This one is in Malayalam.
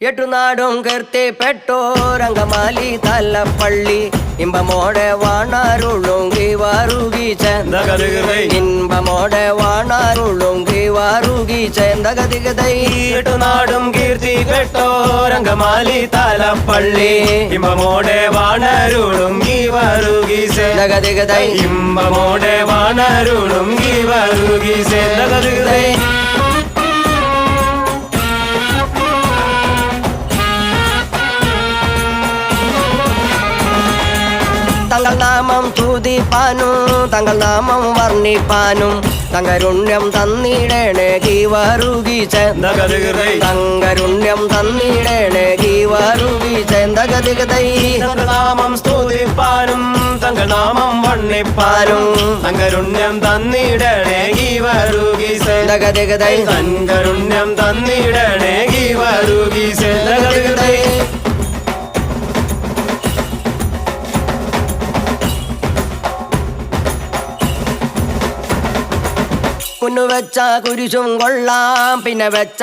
എട്ടുനാടും കീർത്തിപ്പെട്ടോരംഗമാലി തലപ്പള്ളി ഇമ്പമോടെ വാണാരുളുങ്കി വാറുകി ഇമ്പമോടെ വാണാരുളുങ്കി വാറുകി ചേന്തകതികതൈ എട്ടുനാടും കീർത്തിപ്പെട്ടോരംഗമാലി തലപ്പള്ളി ഇമ്പമോടെ വാണരുളുങ്കി വാറുകി ചേന്തകതികതൈ ഇമ്പമോടെ വാണരുളുങ്കി വാറുകി ചേന്തകതികതൈ തങ്ങൾ നാമം തുതിപ്പാനും തങ്ങൾ നാമം വർണ്ണിപ്പാനും തങ്കരുണ്യം തന്നിടേണേ ഗീവാറുകി തങ്കരുണ്യം തന്നിടേണേ ഗീവാറുകി ചേന്തകതികതൈ നാമം സ്തുതിപ്പാനും തങ്ങൾ നാമം വർണ്ണിപ്പാനും തങ്കരുണ്യം തന്നിടണേ ഗീവാറുകി ചേന്തകതികതൈ തങ്കരുണ്യം തന്നിടണേ ഗീവാറുകി ചേന്തകതികതൈ കുന്നുവെച്ച കുരിശും കൊള്ളാം പിന്നെ വെച്ച